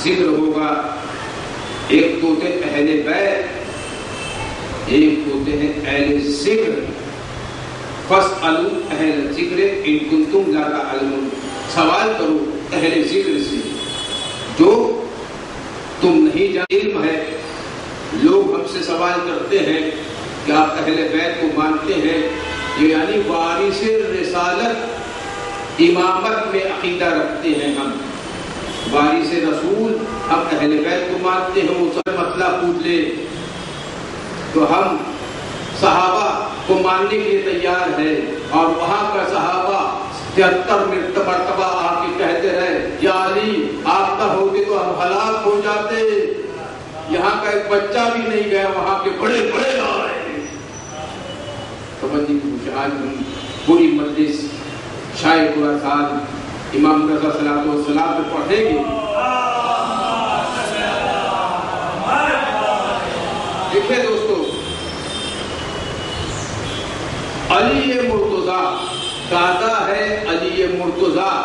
ذکر ہوگا. ایک تو ہوتے اہل بیت, ایک ہوتے ہیں اہل ذکر. فاسألوا اہل الذکر ان کنتم لا تعلمون, سوال کرو اہل ذکر سے جو تم نہیں جانتے. علم ہے, لوگ ہم سے سوال کرتے ہیں کہ آپ اہل بیت کو مانتے ہیں, یعنی وارث رسالت امامت میں عقیدہ رکھتے ہیں. ہم وارث رسول, ہم اہل بیت کو مانتے ہیں. وہ سب مسئلہ پوچھ لے تو ہم صحابہ کو ماننے کے لیے تیار ہے, اور وہاں کا صحابہ 73 مرتبہ آ کے کہتے رہے یا علی آپ نہ ہوتے تو ہم ہلاک ہو جاتے. یہاں کا ایک بچہ بھی نہیں گیا, وہاں کے بڑے بڑے آ رہے ہیں. آج ہم پوری مجلس شاہ پورا سال امام رضا صلی اللہ علیہ وسلم پہ پڑھیں گے. دیکھیں دوستو, علی مرتضیٰ دادا ہے علی مرتضیٰ,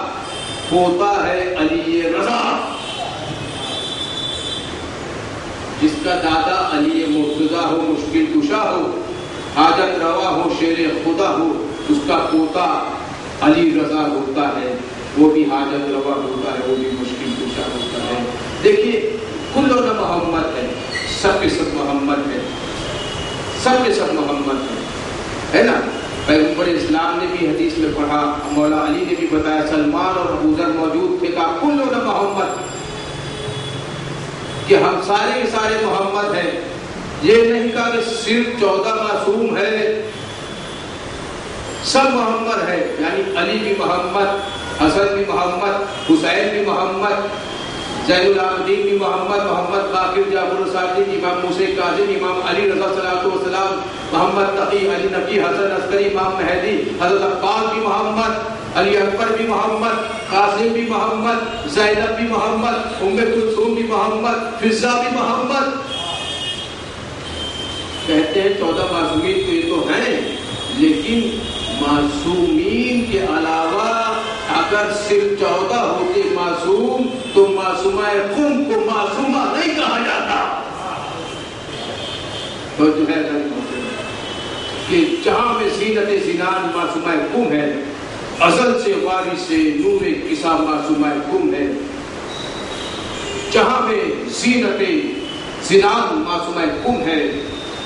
پوتا ہے علی رضا. جس کا دادا علی مرتضیٰ ہو, مشکل کشا ہو, حاجت روا ہو, شیر خدا ہو, اس کا پوتا علی رضا ہوتا ہے. وہ بھی حاجت روا ہوتا ہے, وہ بھی مشکل کشا ہوتا ہے. دیکھیے کلنا محمد ہے, سب کے سب محمد ہے, سب کے سب محمد ہے نا. پیغمبر اسلام نے بھی حدیث میں پڑھا, مولا علی نے بھی بتایا, سلمان اور ابو ذر موجود تھے, کہا کلنا محمد, کہ ہم سارے کے سارے محمد ہیں. یہ نہیں کہا کہ صرف 14 معصوم ہے, سب محمد ہے. یعنی علی بھی محمد, حسن بھی محمد, حسین بھی محمد, زین العابدین بھی محمد, محمد باقر, جعفر الصادق, امام موسیٰ کاظم, امام علی رضا صلی اللہ علیہ وسلم, محمد تقی, علی نقی, حسن عسکری, امام مہدی, حضرت عباس بھی محمد, علی اکبر بھی محمد, قاسم بھی محمد, زینب بھی محمد, ام کلثوم بھی محمد, فضہ بھی محمد. کہتے ہیں 14 معصومین تو یہ تو ہیں, لیکن معصومین کے علاوہ اگر صرف 14 ہوتے معصوم تو معصومہ قم کو معصومہ نہیں کہا جاتا. تو جو ہے کہ جہاں میں زینت زنان معصومہ قم ہے, ازل سے وارث سے نور کسا معصومہ قم ہے. جہاں میں زینت زنان معصومہ قم ہے,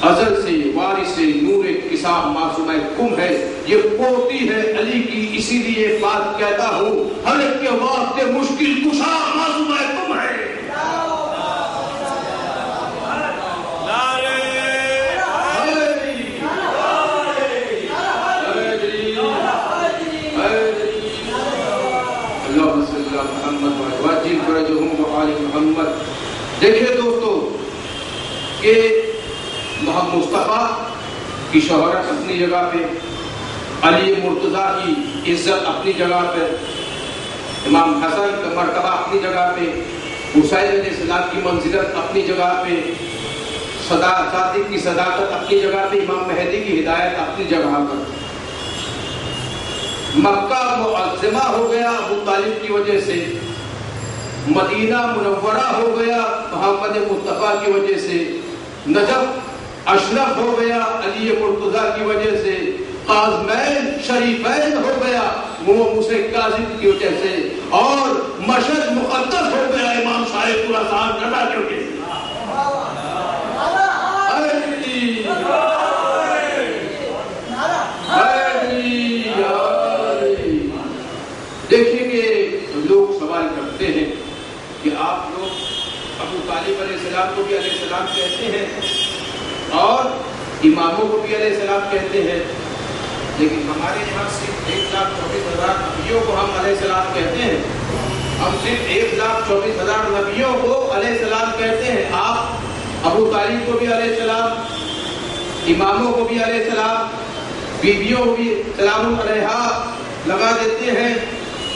ازل سے وارث سے نور کسا معصومہ قم ہے. یہ پوتی ہے علی کی, اسی لیے بات کہتا ہوں, ہر ایک کے واسطے مشکل کشا معصومہ قم ہے. محمد. دیکھیں دوستو کہ محمد مصطفیٰ کی شہرت اپنی جگہ پہ, علی مرتضیٰ کی عزت اپنی جگہ پہ, امام حسن کا مرتبہ اپنی جگہ پہ, حسین علیہ السلام کی منزلت اپنی جگہ پہ, صادق کی صداقت اپنی جگہ پہ, امام مہدی کی ہدایت اپنی جگہ پر. مکہ معظمہ ہو گیا ابو طالب کی وجہ سے, مدینہ منورہ ہو گیا محمد مصطفیٰ کی وجہ سے, نجف اشرف ہو گیا علی مرتضیٰ کی وجہ سے, قاظمین شریفین ہو گیا موسیٰ کاظم کی وجہ سے, اور مشہد مقدس ہو گیا امام شاہ پورا صاحب رضا کی وجہ سے. دیکھیں گے لوگ سوال کرتے ہیں کہ آپ لوگ ابو طالب علیہ السلام کو بھی علیہ السلام کہتے ہیں اور اماموں کو بھی علیہ السلام کہتے ہیں, لیکن ہمارے یہاں صرف 1,24,000 نبیوں کو ہم علیہ السلام کہتے ہیں. ہم صرف 1,24,000 نبیوں کو علیہ السلام کہتے ہیں. آپ ابو طالب کو بھی علیہ السلام, اماموں کو بھی علیہ السلام, بیویوں کو بھی سلام علیہا لگا دیتے ہیں.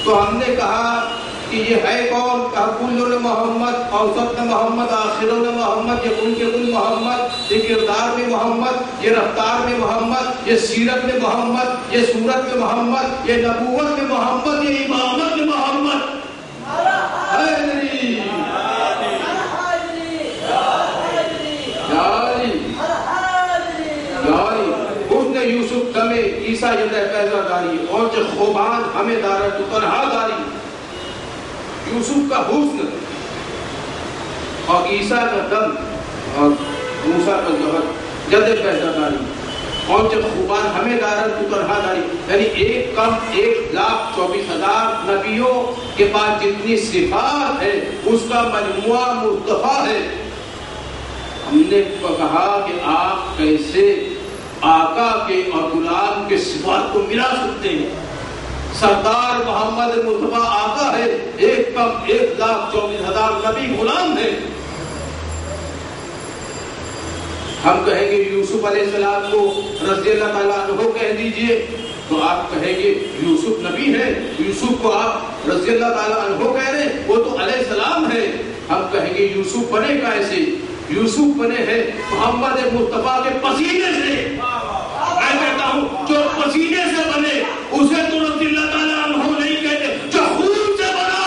تو ہم نے کہا کہ یہ ہے کون؟ کہا کل محمد, اوسط محمد, آخر محمد, یہ کل کے کل محمد, یہ کردار میں محمد, یہ رفتار میں محمد, یہ سیرت میں محمد, یہ صورت میں محمد, یہ نبوت میں محمد, یہ امامت میں محمد. عیسیٰ یدہ پیدا داری اور جو خوبان ہمیں دارا تو تنہا داری، یوسف کا حسن اور عیسیٰ کا دم اور موسیٰ کا ظہر یدہ پیدا داری اور جب خوبان ہمیں دارن تو تنہا داری، یعنی ایک کم 1,24,000 نبیوں کے پاس جتنی صفات ہے اس کا مجموعہ مصطفیٰ ہے۔ ہم نے کہا کہ آپ کیسے آقا کے اور غلام کے صفات کو ملا سکتے ہیں؟ سردار محمد مصطفیٰ آقا ہے، ایک کم 1,24,000 نبی غلام ہے۔ ہم کہیں گے یوسف علیہ السلام کو رضی اللہ تعالیٰ عنہ کہہ دیجئے تو آپ کہیں گے یوسف نبی ہے، یوسف کو آپ رضی اللہ تعالیٰ عنہ کہہ رہے ہیں، وہ تو علیہ السلام ہے۔ ہم کہیں گے یوسف بنے کیسے؟ یوسف بنے ہیں محمد مصطفیٰ کے پسینے سے۔ میں کہتا ہوں جو پسینے سے بنے اسے تو رضی اللہ تعالیٰ عنہ نہیں کہتے، جو خون سے بنا۔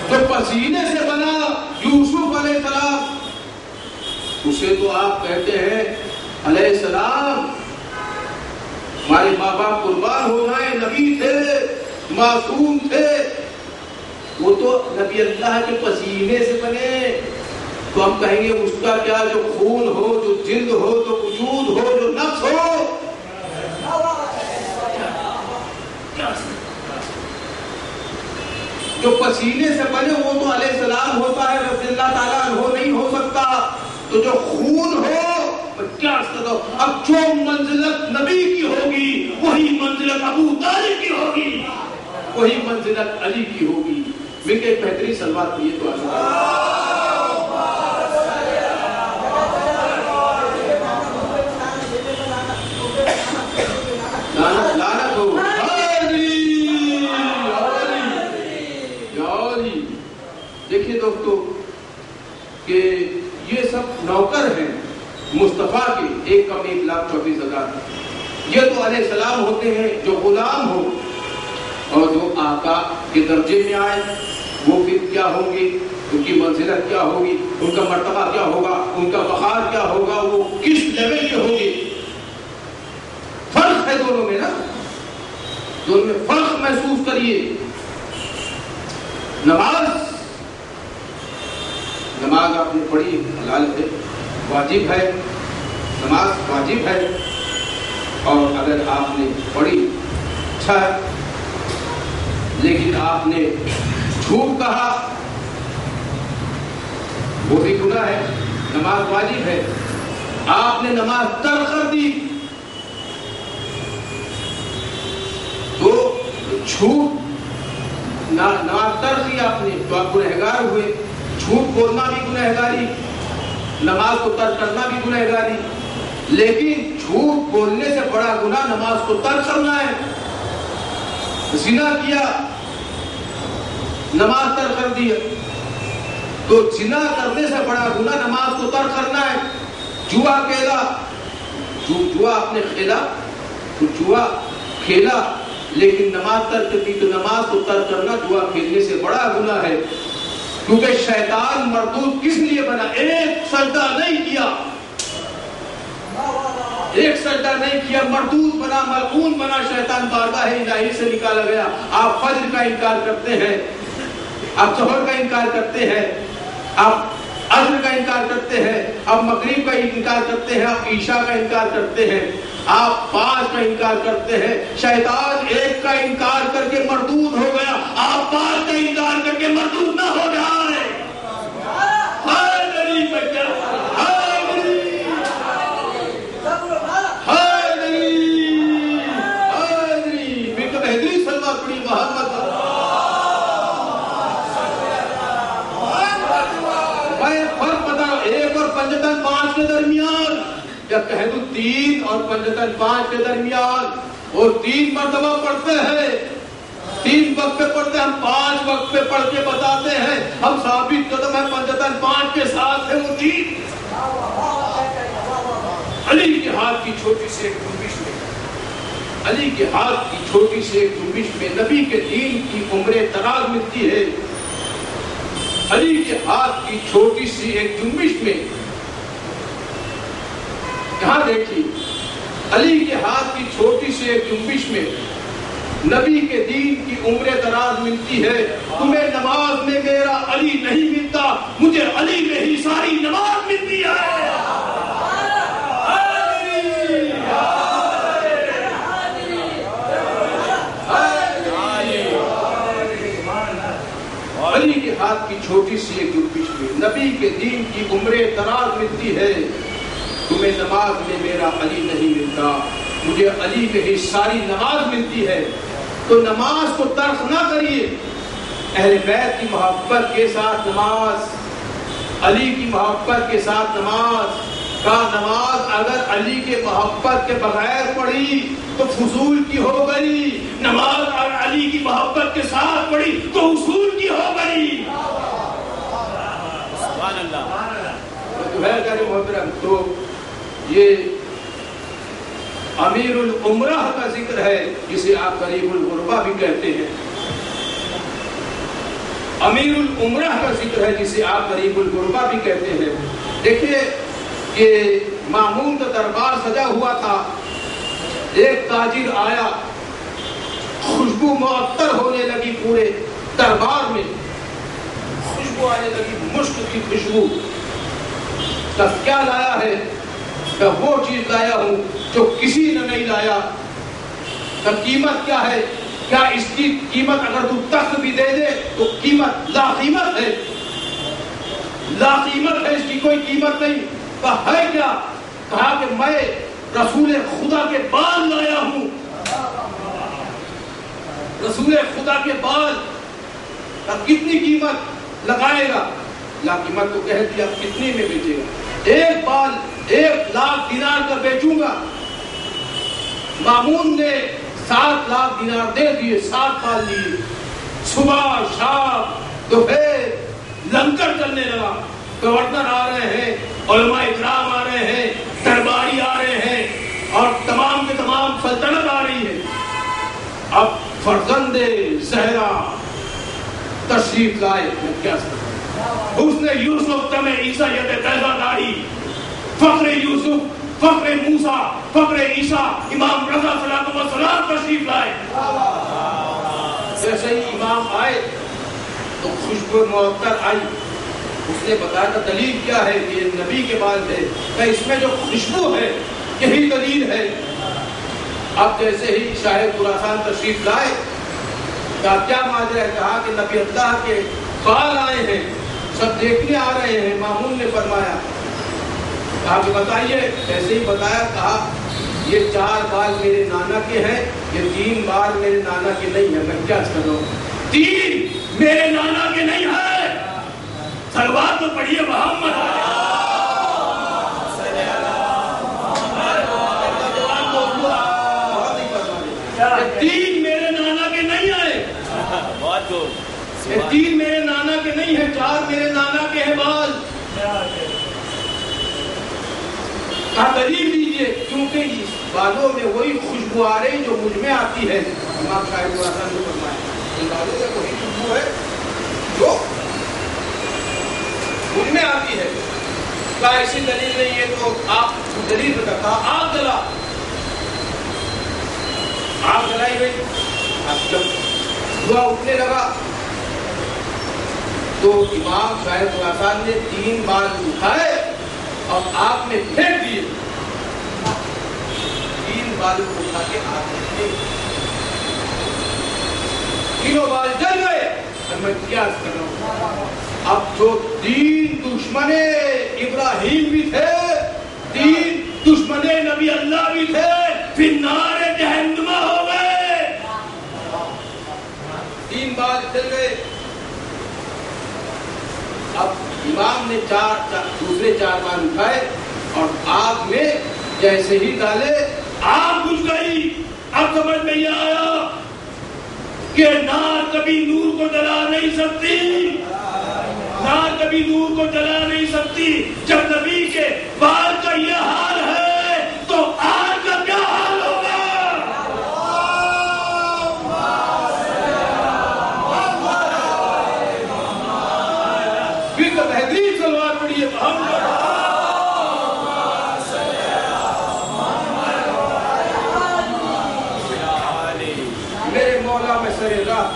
جو پسینے سے بنا یوسف علیہ السلام، اسے تو آپ کہتے ہیں علیہ السلام۔ ہمارے ماں باپ قربان ہو جائیں، نبی تھے، معصوم تھے، وہ تو نبی اللہ کے پسینے سے بنے۔ تو ہم کہیں گے اس کا کیا جو خون ہو، جو جلد ہو، جو وجود ہو، جو نفس ہو، جو پسینے سے بنے وہ تو علیہ السلام ہوتا ہے، رضی اللہ تعالیٰ عنہ نہیں ہو سکتا۔ تو جو خون ہو کیا اب جو منزلت نبی کی ہوگی وہی منزلت ابو طالب کی ہوگی، وہی منزلت علی کی ہوگی۔ مل کے بہترین سلوات پڑھیے تو لعنت ہو۔ دیکھیے دوستو کہ یہ سب نوکر ہیں مصطفیٰ کے، 1,24,000۔ یہ تو علیہ السلام ہوتے ہیں جو غلام ہو، اور جو آقا کے درجے میں آئے وہ پھر کیا ہوں گے، ان کی منزلت کیا ہوگی، ان کا مرتبہ کیا ہوگا، ان کا وقار کیا ہوگا، وہ کس لیول کے ہوں گے۔ فرق ہے دونوں میں نا، دونوں میں فرق محسوس کریے۔ نماز آپ نے پڑھی، حلال ہے، واجب ہے، نماز واجب ہے، اور اگر آپ نے پڑھی اچھا ہے، لیکن آپ نے جھوٹ کہا وہ بھی گناہ ہے۔ نماز واجب ہے، آپ نے نماز ترک کر دی تو جھوٹ، نماز ترک کی آپ نے تو آپ گنہگار ہوئے۔ جھوٹ بولنا بھی گنہگاری، نماز کو ترک کرنا بھی گنہگاری، لیکن جھوٹ بولنے سے بڑا گناہ نماز کو ترک کرنا ہے۔ زنا کیا، نماز ترک کر دی، تو زنا کرنے سے بڑا گناہ نماز کو ترک کرنا ہے۔ جوا کھیلا، جوا آپ نے کھیلا تو جوا کھیلا لیکن نماز ترک کی، تو نماز کو ترک کرنا جوا کھیلنے سے بڑا گناہ ہے۔ کیونکہ شیطان مردود کس لیے بنا؟ ایک سجدہ نہیں کیا، ایک سجدہ نہیں کیا، مردود بنا، ملعون بنا، شیطان بارگاہ الہی سے نکالا گیا۔ آپ فجر کا انکار کرتے ہیں، آپ ظہر کا انکار کرتے ہیں، آپ عصر کا انکار کرتے ہیں، آپ مغرب کا انکار کرتے ہیں، آپ عشاء کا انکار کرتے ہیں، آپ 5 کا انکار کرتے ہیں۔ شیطان ایک کا انکار کر کے مردود ہو گیا، آپ 5 کا انکار کر کے مردود نہ ہو جائے۔ پنجتن 5 کے درمیان، یا کہہ دوں 3 اور پنجتن 5 کے درمیان، اور 3 مرتبہ پڑھتے ہیں، 3 وقت پہ پڑھتے ہیں، ہم 5 وقت پہ پڑھ کے بتاتے ہیں، ہم ثابت قدم ہے پنجتن 5 کے ساتھ ہے وہ 3۔ علی کے ہاتھ کی چھوٹی سی ایک گنبش میں علی کے ہاتھ کی چھوٹی سی ایک جنبش میں نبی کے دین کی عمریں دراز ملتی ہے. علی کے ہاتھ کی چھوٹی سی ایک جنبش میں، یہاں دیکھیے، علی کے ہاتھ کی چھوٹی سی ایک جنبش میں نبی کے دین کی عمر دراز ملتی ہے. تمہیں نماز میں میرا علی نہیں ملتا، مجھے علی میں ہی ساری نماز ملتی ہے. علی کے ہاتھ کی چھوٹی سی ایک جنبش میں نبی کے دین کی عمر دراز ملتی ہے. تمہیں نماز میں میرا علی نہیں ملتا، مجھے علی میں ہی ساری نماز ملتی ہے. تو نماز کو ترک نہ کریے. اہل بیت کی محبت کے ساتھ نماز، علی کی محبت کے ساتھ نماز کا نماز اگر علی کے محبت کے بغیر پڑھی تو فضول کی ہو گئی، نماز اگر علی کی محبت کے ساتھ پڑھی تو اصول کی ہو گئی. سبحان اللہ. محترم، تو یہ امیر العمرہ کا ذکر ہے جسے آپ قریب الغربا بھی کہتے ہیں. امیر العمرہ کا ذکر ہے جسے آپ قریب الغربا بھی کہتے ہیں. دیکھیے کہ مامون کا دربار سجا ہوا تھا. ایک تاجر آیا، خوشبو معطر ہونے لگی، پورے دربار میں خوشبو آنے لگی، مشک کی خوشبو. تب کیا لایا ہے؟ میں وہ چیز لایا ہوں جو کسی نے نہیں لایا. تب قیمت کیا ہے؟ کیا اس کی قیمت اگر تو تخت بھی دے دے تو قیمت لا قیمت ہے، لا قیمت ہے، اس کی کوئی قیمت نہیں. کہا ہے کیا؟ کہا کہ میں رسول خدا کے بال لایا ہوں. رسول خدا کے بال. اب کتنی قیمت لگائے گا؟ لا قیمت تو کہہ دیا، کتنے میں بیچے گا؟ ایک بال 1,00,000 دینار کا بیچوں گا. مامون نے 7,00,000 دینار دے دیے، 7 بال لیے. صبح شام دوپہر لنگر چلنے لگا. گورنر آ رہے ہیں، علماء اکرام آ رہے ہیں، درباری آ رہے ہیں، اور تمام کے تمام سلطنت آ رہی ہے. اب فرزند زہرا تشریف لائے. کیا حسن یوسف تمہیں عیسیٰ ید بیضا داڑھی، فخر یوسف، فخر موسیٰ، فخر عیسیٰ، امام رضا صلی اللہ علیہ وسلم تشریف لائے. جیسے ہی امام آئے تو خوشبو معطر آئی. اس نے بتایا کہ دلیل کیا ہے کہ یہ نبی کے بال ہے. کہ اس میں جو خوشبو ہے یہی دلیل ہے. اب جیسے ہی شاہ خراسان تشریف لائے کیا ماجرا ہے؟ کہا کہ نبی اللہ کے بال آئے ہیں، سب دیکھنے آ رہے ہیں. مامون نے فرمایا، کہا کہ بتائیے. ایسے ہی بتایا. کہا یہ 4 بال میرے نانا کے ہیں، یہ 3 بال میرے نانا کے نہیں ہیں. میں کیا کر رہا ہوں؟ 3 میرے نانا کے نہیں ہیں. سلوات تو پڑھیے محمد. 3 میرے نانا کے نہیں آئے. 3 میرے نانا کے نہیں ہیں، 4 میرے نانا کے ہیں بال. کہا دلیل دیجیے. کیونکہ اس بالوں میں وہی خوشبو آ رہی جو مجھ میں آتی ہے. امام صاحب خراسان نے فرمایا ان بالوں میں وہی خوشبو ہے جو مجھ میں آتی ہے. کہا ایسی دلیل نہیں ہے تو آپ دلیل بتا. کہا آگ جلا. آگ جلائی گئی. جب دھواں اٹھنے لگا تو امام صاحب خراسان نے 3 بال اٹھائے اور آگ میں پھینک دیے. 3 بال اٹھا کے آگ میں پھینک دیے. 3 بال جل گئے. میں کیا کر رہا ہوں؟ اب جو 3 دشمن ابراہیم بھی تھے، 3 دشمن نبی اللہ بھی تھے، پھر نار جہنم ہو گئے. 3 بال جل گئے. اب امام نے دوسرے 4 بال اٹھائے اور آگ میں جیسے ہی ڈالے آگ بجھ گئی. اب سمجھ میں یہ آیا کہ نار کبھی نور کو جلا نہیں سکتی، نار کبھی نور کو جلا نہیں سکتی. جب نبی کے بال کا یہ حال ہے تو آگ کا کیا حال ہوگا؟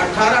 18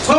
100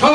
100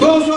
200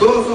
200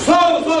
100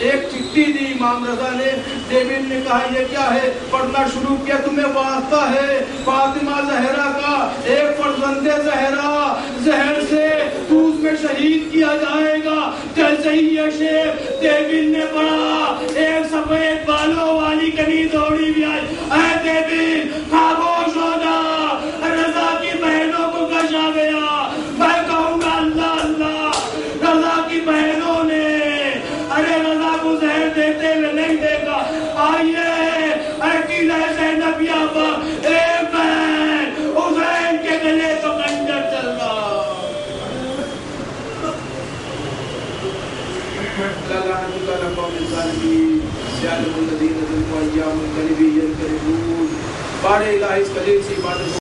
ایک چٹھی دی امام رضا نے. ڈیوڈ نے کہا یہ کیا ہے؟ پڑھنا شروع کیا. تمہیں واسطہ ہے فاطمہ زہرا کا، ایک فرزند زہرا زہر سے تو اس میں شہید کیا جائے گا. جیسے ہی یہ شعر ڈیوڈ نے پڑھا، ایک سفید بالوں والی کنی دوڑی بھی آئی. اے ڈیوڈ خاموش ہو جا، رضا کی بہنوں کو کشا گیا. میں کہوں گا اللہ اللہ، رضا کی بہنوں نے ارے رضا کو زہر دیتے ہوئے نہیں دیکھا. آئیے زینبیہ پر ایک بہن حسین کے گلے تو کنجر چل رہا. بارے الہی اس قلیل سی عبادت